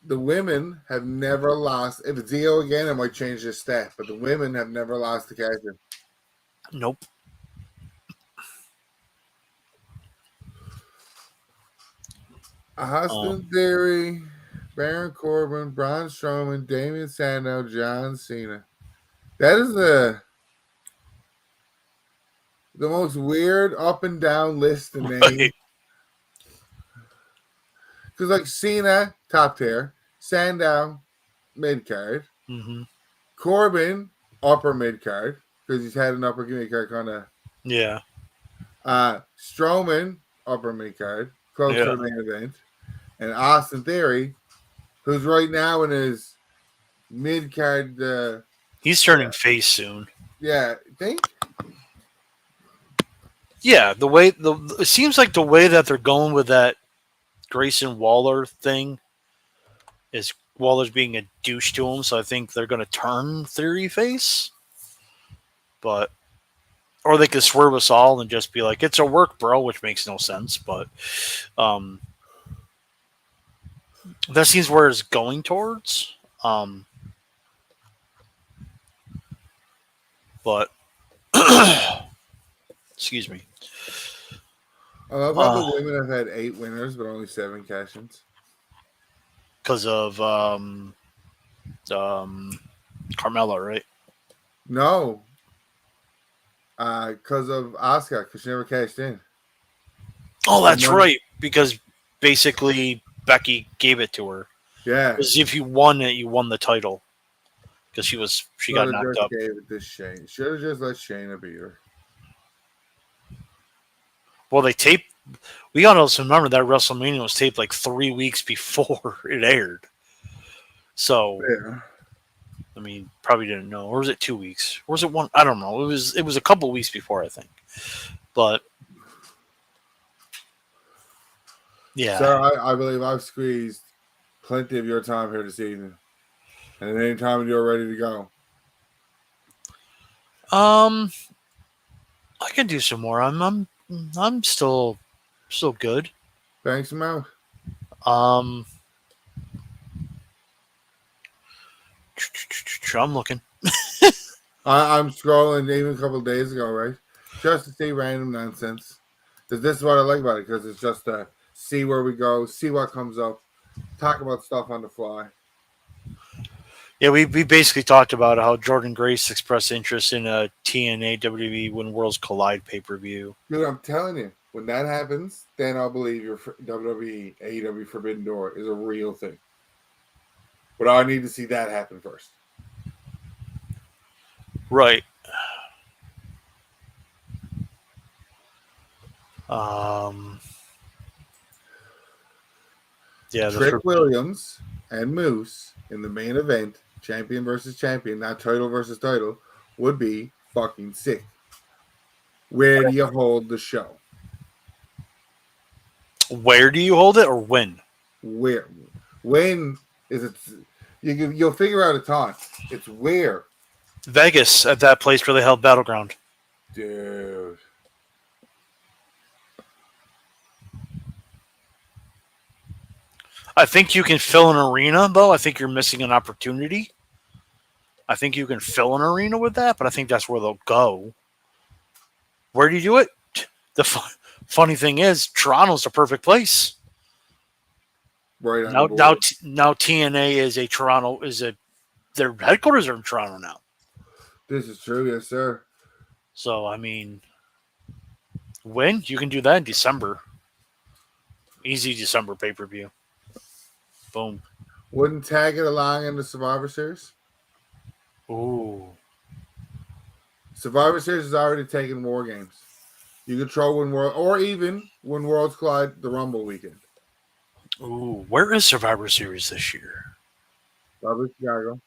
S1: the women have never lost. If it's Io again, it might change the stat, but the women have never lost to Kaiser.
S2: Nope.
S1: Austin Theory, Baron Corbin, Braun Strowman, Damian Sandow, John Cena. That is the most weird up and down list to name. Because like Cena, top tier, Sandow, mid card, Corbin, upper mid card, because he's had an upper mid card kind of.
S2: Yeah.
S1: Strowman, upper mid card, close to the main event. And Austin Theory, who's right now in his mid card.
S2: He's turning face soon.
S1: Yeah, think.
S2: Yeah, it seems like the way that they're going with that Grayson Waller thing is Waller's being a douche to him, so I think they're going to turn Theory face. Or they could swerve us all and just be like, "It's a work, bro," which makes no sense. But that seems where it's going towards. But excuse me.
S1: I love how the women have had 8 winners, but only 7 cash-ins.
S2: Because of Carmella, right?
S1: No. Because of Asuka, because she never cashed in.
S2: Oh, that's right. Because basically Becky gave it to her.
S1: Yeah.
S2: Because if you won it, you won the title. Because she got knocked up.
S1: Gave it to Shane. Should have just let Shayna beat her.
S2: Well, they taped. We got to also remember that WrestleMania was taped like 3 weeks before it aired. So,
S1: yeah.
S2: I mean, probably didn't know. Or was it 2 weeks? Or was it one? I don't know. It was a couple weeks before, I think. But yeah.
S1: So I believe I've squeezed plenty of your time here this evening. And at any time you're ready to go.
S2: I can do some more. I'm still good.
S1: Thanks, Mo.
S2: I'm looking.
S1: I'm scrolling even a couple of days ago, right? Just to see random nonsense. Because this is what I like about it, because it's just to see where we go, see what comes up, talk about stuff on the fly.
S2: Yeah, we basically talked about how Jordan Grace expressed interest in a TNA WWE When Worlds Collide pay-per-view.
S1: Dude, I'm telling you, when that happens, then I'll believe your WWE, AEW Forbidden Door is a real thing. But I need to see that happen first.
S2: Right. Um, yeah,
S1: Trick Williams and Moose in the main event, champion versus champion, not title versus title, would be fucking sick. Where do you hold the show?
S2: where do you hold it or when?
S1: Where? When is it? You'll figure out a time. It's where,
S2: Vegas at that place where they held Battleground.
S1: dude.
S2: I think you can fill an arena, though. I think you're missing an opportunity. I think you can fill an arena with that, but I think that's where they'll go. Where do you do it? The funny thing is, Toronto's the perfect place.
S1: Right on
S2: Now,
S1: the
S2: now,
S1: board.
S2: now, TNA is a Toronto. Their headquarters are in Toronto now.
S1: This is true, yes, sir.
S2: So I mean, when you can do that in December, easy December pay per view. Boom.
S1: Wouldn't tag it along in the Survivor Series.
S2: Ooh.
S1: Survivor Series is already taking War Games. You could throw when World, or even when Worlds Collide, the Rumble weekend.
S2: Ooh. Where is Survivor Series this year?
S1: Probably Chicago.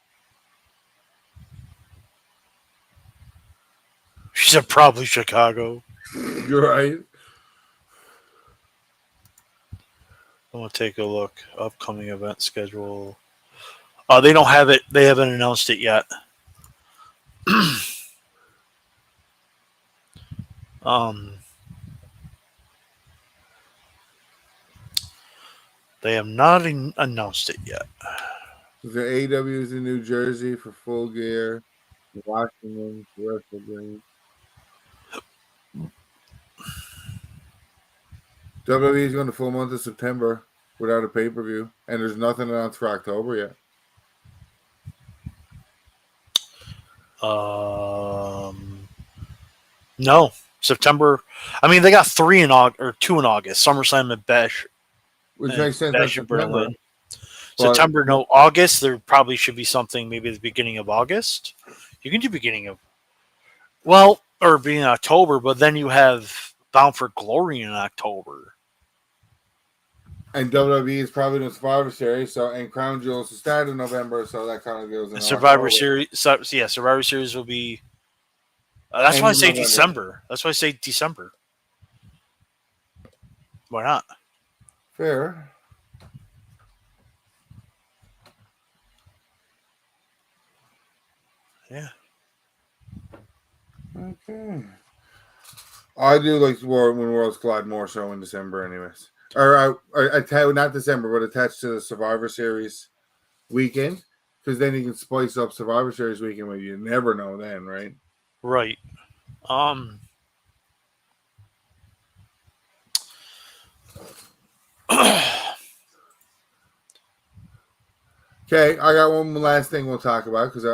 S2: She said probably Chicago.
S1: You're right.
S2: I'm gonna take a look. Upcoming event schedule. They don't have it. They haven't announced it yet. They have not announced it yet.
S1: The AEW is in New Jersey for Full Gear. Washington for Wrestle Green. WWE is going the full month of September without a pay-per-view, and there's nothing announced for October yet.
S2: No, September. I mean, they got 3 in August or 2 in August. SummerSlam and Bash.
S1: Which
S2: and
S1: makes sense.
S2: Bash
S1: That's
S2: in
S1: September.
S2: Berlin.
S1: But-
S2: September, no. August, there probably should be something. Maybe the beginning of August. You can do beginning of, well, or beginning of October, but then you have Bound for Glory in October.
S1: And WWE is probably the Survivor Series, so and Crown Jewels to start in November, so that kind of goes in
S2: And Survivor
S1: October.
S2: Series, Survivor Series will be. That's
S1: End
S2: why I
S1: of
S2: say
S1: November.
S2: December. That's why I say December. Why not?
S1: Fair.
S2: Yeah.
S1: Okay. I do like when Worlds Collide more so in December, anyways. Or not December, but attached to the Survivor Series weekend, because then you can spice up Survivor Series weekend where you never know then, right?
S2: Right.
S1: Okay, I got one last thing we'll talk about because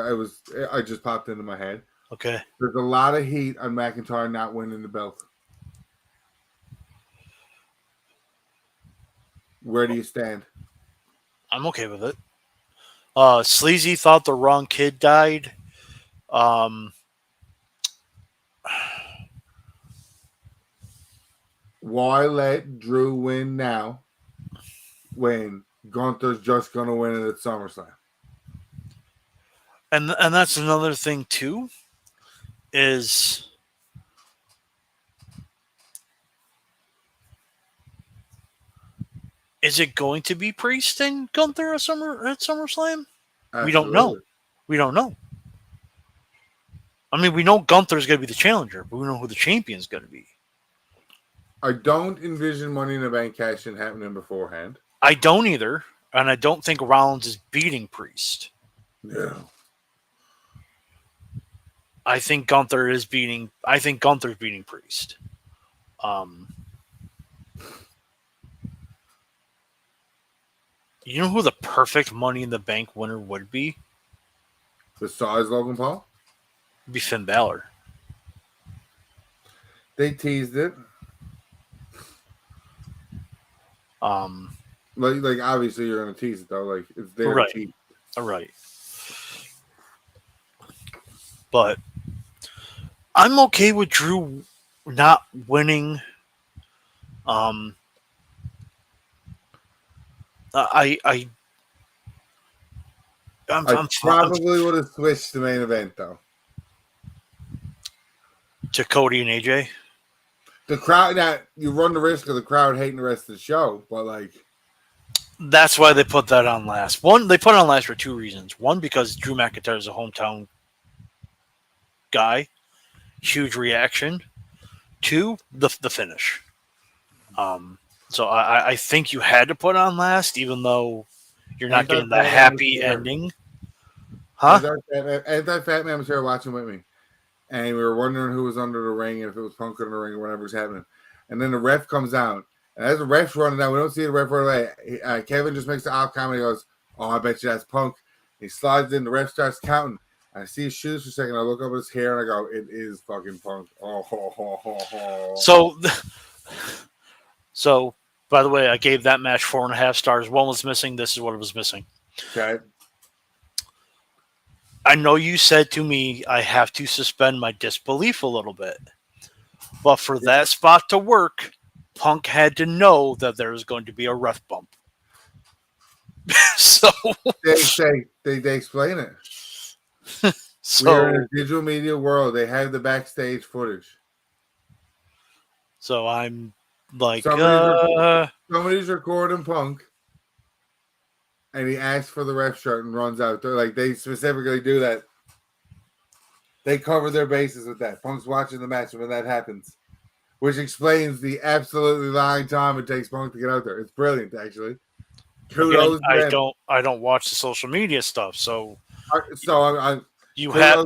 S1: I just popped into my head.
S2: Okay.
S1: There's a lot of heat on McIntyre not winning the belt. Where do you stand?
S2: I'm okay with it. Sleazy thought the wrong kid died.
S1: Why let Drew win now when Gunther's just going to win it at SummerSlam?
S2: And that's another thing too. Is it going to be Priest and Gunther at SummerSlam? We don't know. We don't know. I mean, we know Gunther's going to be the challenger, but we don't know who the champion's going to be.
S1: I don't envision Money in the Bank cash-in happening beforehand.
S2: I don't either, and I don't think Rollins is beating Priest.
S1: No.
S2: I think Gunther's beating Priest. You know who the perfect Money in the Bank winner would be?
S1: Besides Logan Paul?
S2: It'd be Finn Balor.
S1: They teased it. Like obviously you're gonna tease it though. Like it's there
S2: Right.
S1: to tease.
S2: All right. But I'm okay with Drew not winning Um, I
S1: I probably would have switched the main event though.
S2: to Cody and AJ.
S1: The crowd, now you run the risk of the crowd hating the rest of the show, but like,
S2: That's why they put that on last. One, they put it on last for two reasons. One, because Drew McIntyre is a hometown guy, huge reaction. Two, the finish. So I think you had to put on last, even though you're not getting the happy ending. Huh?
S1: Anti-Fat Man was here watching with me, and we were wondering who was under the ring and if it was Punk in the ring or whatever was happening. And then the ref comes out, and as the ref's running down, we don't see the ref right away. Kevin just makes the off comment. He goes, "Oh, I bet you that's Punk." He slides in. The ref starts counting. I see his shoes for a second. I look up at his hair and I go, "It is fucking Punk." Oh, ho, ho, ho, ho.
S2: So, by the way, I gave that match 4.5 stars. One was missing. This is what it was missing.
S1: Okay.
S2: I know you said to me I have to suspend my disbelief a little bit, but for that spot to work, Punk had to know that there was going to be a ref bump. So
S1: they explain it.
S2: So
S1: we're in a digital media world. They have the backstage footage.
S2: So I'm like,
S1: somebody's recording Punk, and he asks for the ref shirt and runs out. They're like, they specifically do that. They cover their bases with that. Punk's watching the match when that happens, which explains the absolutely long time it takes Punk to get out there. It's brilliant, actually. Kudos.
S2: Again, I don't watch the social media stuff, so you have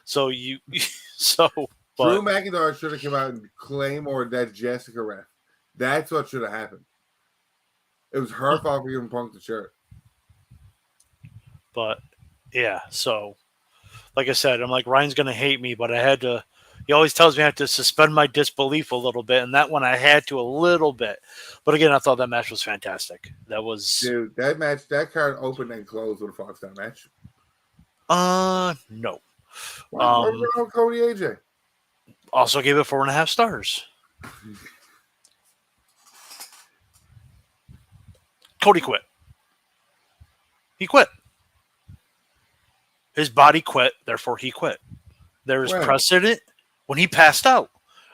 S2: so you so. But
S1: Drew McIntyre should have come out and claim or that Jessica ref. That's what should have happened. It was her fault for giving Punk the shirt.
S2: But yeah, so like I said, I'm like, Ryan's gonna hate me, but I had to. He always tells me I have to suspend my disbelief a little bit, and that one I had to a little bit. But again, I thought that match was fantastic. That
S1: card opened and closed with a 5-star match.
S2: No.
S1: Why Cody AJ?
S2: Also gave it 4.5 stars. Cody quit. He quit. His body quit, therefore he quit. There is precedent when he passed out.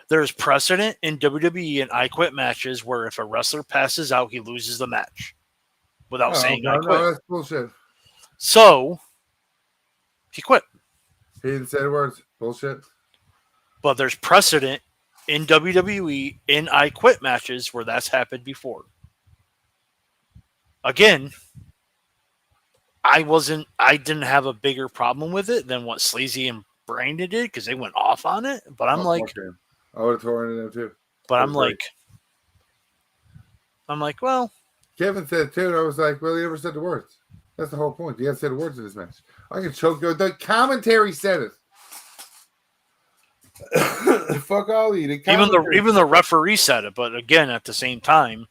S2: There is precedent in WWE and I quit matches where if a wrestler passes out, he loses the match without saying I quit.
S1: No, that's bullshit.
S2: So he quit.
S1: He didn't say the words. Bullshit.
S2: But there's precedent in WWE in I quit matches where that's happened before. Again, I didn't have a bigger problem with it than what Sleazy and Brandon did because they went off on it. But I'm like,
S1: I would have torn into them too.
S2: But I'm like, well,
S1: Kevin said too. And I was like, well, he never said the words. That's the whole point. You got to say the words in this match. I can choke you. The commentary said it. Fuck all you.
S2: Even the referee said it, but again, at the same time,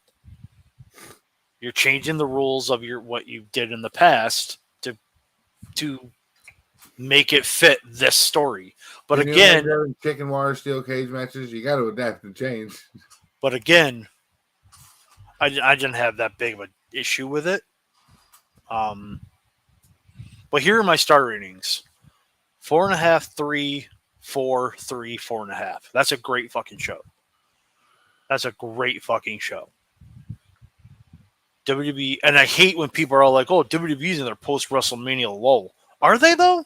S2: you're changing the rules of what you did in the past to make it fit this story. But again,
S1: chicken wire steel cage matches, you got to adapt and change.
S2: But again, I didn't have that big of an issue with it. But here are my star ratings: 4.5, 3, 4, 3, 4.5. That's a great fucking show. WWE, and I hate when people are like, "Oh, WWE's in their post WrestleMania lull." Are they though?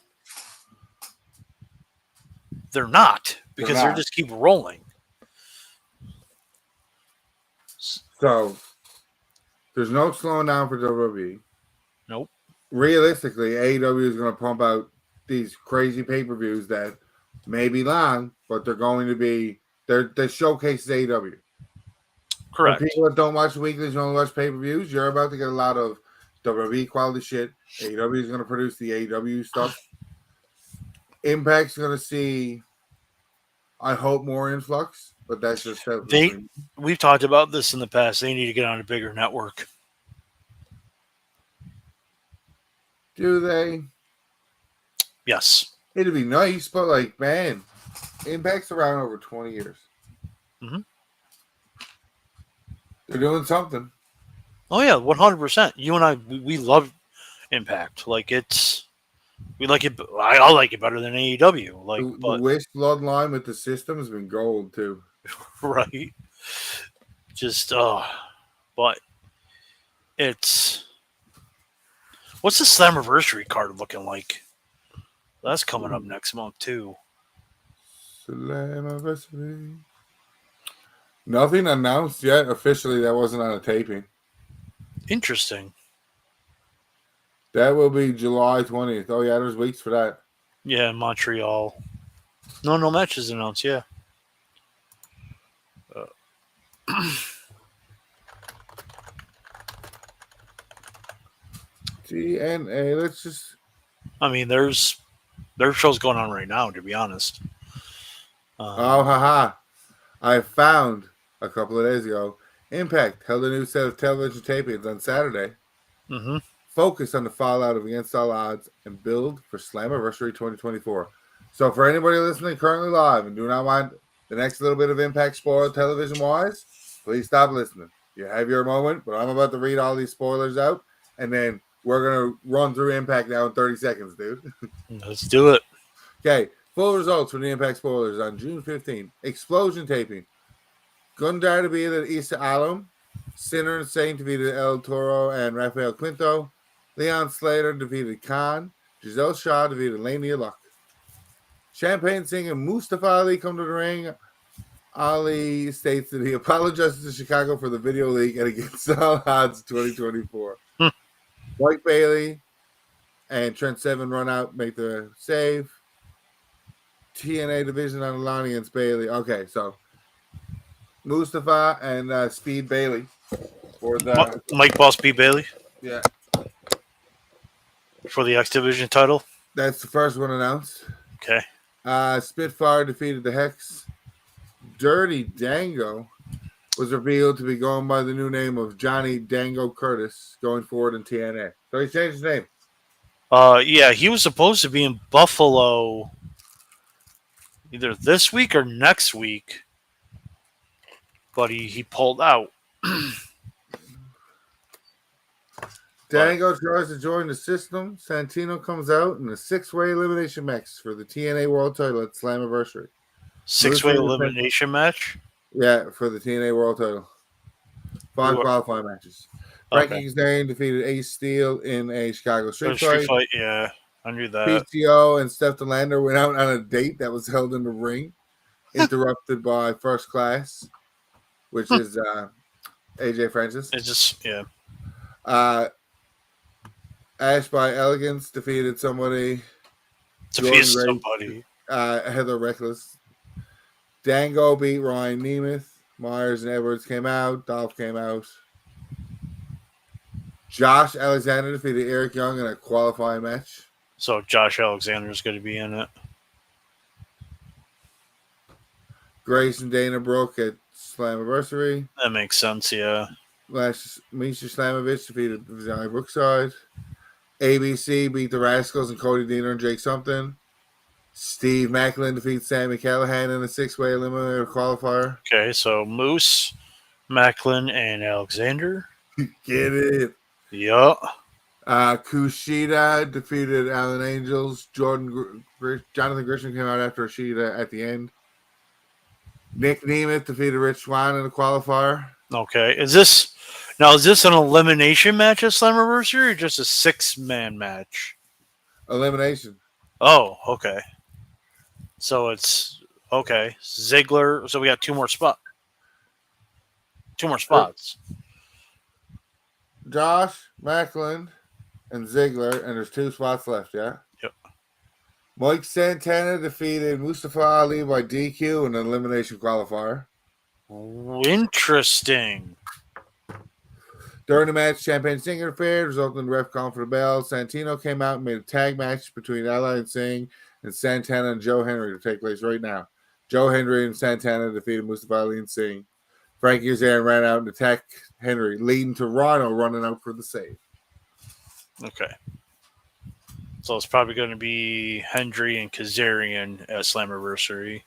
S2: They're not because they just keep rolling.
S1: So there's no slowing down for WWE.
S2: Nope.
S1: Realistically, AEW is going to pump out these crazy pay-per-views that may be long, but they're going to be they showcase AEW.
S2: Correct.
S1: For people that don't watch weeklies, only watch pay-per-views, you're about to get a lot of WWE quality shit. AEW is going to produce the AEW stuff. Impact's going to see, I hope, more influx, but that's just
S2: we've talked about this in the past. They need to get on a bigger network.
S1: Do they?
S2: Yes.
S1: It'd be nice, but like, man, Impact's around over 20 years.
S2: Mm-hmm.
S1: They're doing something.
S2: Oh yeah, 100%. You and I, we love Impact. Like we like it. I like it better than AEW. Like,
S1: The
S2: but
S1: Wish bloodline with the system has been gold too.
S2: right, just but it's what's the Slammiversary card looking like? That's coming up next month too.
S1: Slammiversary. Nothing announced yet officially. That wasn't on a taping.
S2: Interesting.
S1: That will be July 20th. Oh yeah, there's weeks for that.
S2: Yeah, Montreal. No matches announced. Yeah.
S1: TNA. Let's just.
S2: I mean, there's shows going on right now. To be honest.
S1: Oh haha! I found a couple of days ago. Impact held a new set of television tapings on Saturday.
S2: Mm-hmm.
S1: Focus on the fallout of Against All Odds and build for Slammiversary 2024. So for anybody listening currently live and do not want the next little bit of Impact spoiled television-wise, please stop listening. You have your moment, but I'm about to read all these spoilers out, and then we're going to run through Impact now in 30 seconds, dude.
S2: Let's do it.
S1: Okay, full results from the Impact spoilers on June 15th. Explosion taping. Gundar defeated Isa Alum. Sinner and Saint defeated El Toro and Rafael Quinto. Leon Slater defeated Khan. Giselle Shaw defeated Lania Luck. Champagne Singh and Mustafa Ali come to the ring. Ali states that he apologizes to Chicago for the video leak and Against All Odds 2024. Mike Bailey and Trent Seven run out, make the save. TNA division on the line against Bailey. Okay, so Mustafa and Speed Bailey for the
S2: Mike Boss B. Bailey.
S1: Yeah.
S2: For the X Division title.
S1: That's the first one announced.
S2: Okay.
S1: Spitfire defeated the Hex. Dirty Dango was revealed to be going by the new name of Johnny Dango Curtis going forward in TNA. So he changed his name.
S2: Yeah, he was supposed to be in Buffalo either this week or next week, but he pulled out.
S1: Dango tries to join the system. Santino comes out in a 6-way elimination match for the TNA World title at Slammiversary.
S2: 6-way elimination match?
S1: Yeah, for the TNA World title. 5 qualifying matches. Frankie Zane defeated Ace Steel in a Chicago street fight.
S2: Yeah, I knew that.
S1: PCO and Steph Delander went out on a date that was held in the ring, interrupted by First Class, which is AJ Francis.
S2: It's just, yeah.
S1: Ash by Elegance defeated somebody. Heather Reckless. Dango beat Ryan Nemeth. Myers and Edwards came out. Dolph came out. Josh Alexander defeated Eric Young in a qualifying match.
S2: So Josh Alexander is going to be in it.
S1: Grace and Dana Brooke at Slammiversary.
S2: That makes sense, yeah.
S1: Misha Slamovich defeated Zion Brookside. ABC beat the Rascals and Cody Deaner and Jake Something. Steve Macklin defeats Sammy Callahan in a 6-way eliminator qualifier.
S2: Okay, so Moose, Macklin, and Alexander.
S1: Get it.
S2: Yeah.
S1: Kushida defeated Alan Angels. Jonathan Grisham came out after Kushida at the end. Nick Nemeth defeated Rich Swann in the qualifier.
S2: Okay. Is this an elimination match at Slammiversary or just a 6-man match?
S1: Elimination.
S2: Oh, okay. So it's okay. Ziggler. So we got 2 more spots. 2 more spots.
S1: Josh, Macklin, and Ziggler, and there's 2 spots left, yeah?
S2: Yep.
S1: Mike Santana defeated Mustafa Ali by DQ in an elimination qualifier.
S2: Interesting.
S1: During the match, Champagne Singh interfered, resulting in the ref calling for the bell. Santino came out and made a tag match between Ali and Singh and Santana and Joe Henry to take place right now. Joe Henry and Santana defeated Mustafa Ali and Singh. Frankie Kazarian ran out and attacked Henry, leading to Rhino running out for the save.
S2: Okay. So it's probably going to be Hendry and Kazarian at Slammiversary.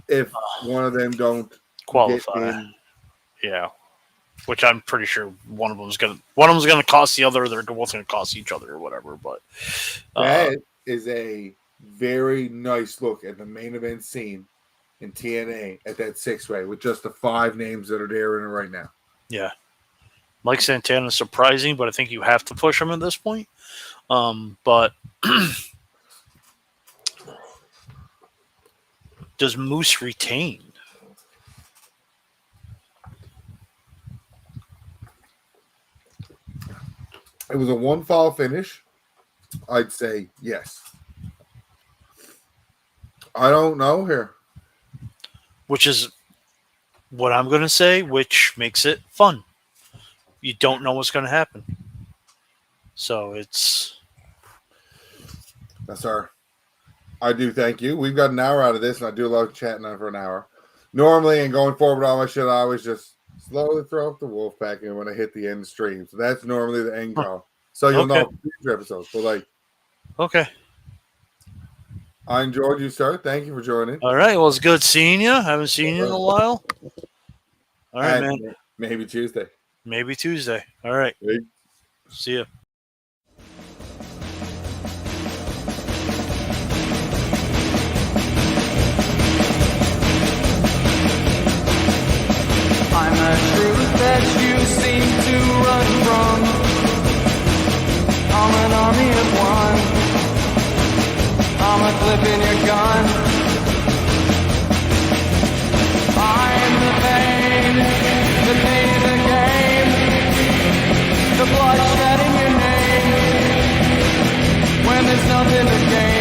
S1: If one of them don't
S2: qualify. Yeah. Which I'm pretty sure one of them's gonna cost the other. They're both gonna cost each other or whatever. But
S1: that is a very nice look at the main event scene in TNA at that 6-way with just the 5 names that are there in it right now.
S2: yeah, Mike Santana is surprising, but I think you have to push him at this point. But does Moose retain?
S1: It was a 1-fall finish. I'd say yes. I don't know here.
S2: Which is what I'm going to say, which makes it fun. You don't know what's going to happen. So it's...
S1: That's our... I do thank you. We've got an hour out of this, and I do love chatting on for an hour. Normally, and going forward with all my shit, I always just slowly throw up the wolf pack in when I hit the end stream. So that's normally the end call. So you'll know for future episodes. So, like...
S2: Okay.
S1: I enjoyed you, sir. Thank you for joining.
S2: All right. Well, it's good seeing you. Haven't seen you in a while. All right,
S1: And
S2: man.
S1: Maybe Tuesday.
S2: Maybe Tuesday. All right.
S1: Hey.
S2: See ya.
S5: I'm a truth that you seem to run from. I'm an army of one. I'm a clip in your gun. I'm the pain in the game. The bloodshed in your name. When there's nothing to gain.